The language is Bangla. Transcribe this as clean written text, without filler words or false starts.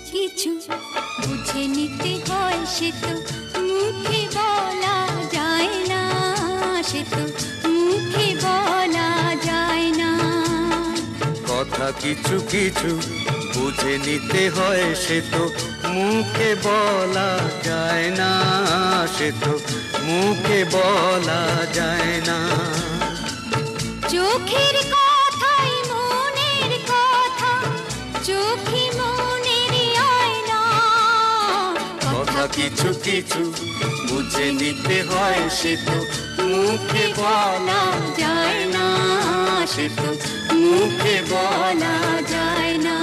কিছু বুঝে নিতে হয়, সে তো মুখে বলা যায় না, সে তো মুখে বলা যায় না। কথা কিছু কিছু বুঝে নিতে হয়, সে তো মুখে বলা যায় না, সে তো মুখে বলা যায় না। চোখের কথাই মনের কথা, চোখে মনের আয়না। কথা কিছু কিছু বুঝে নিতে হয়, সে তো মুখে বলা যায় না, সে তো মুখে বলা যায় না।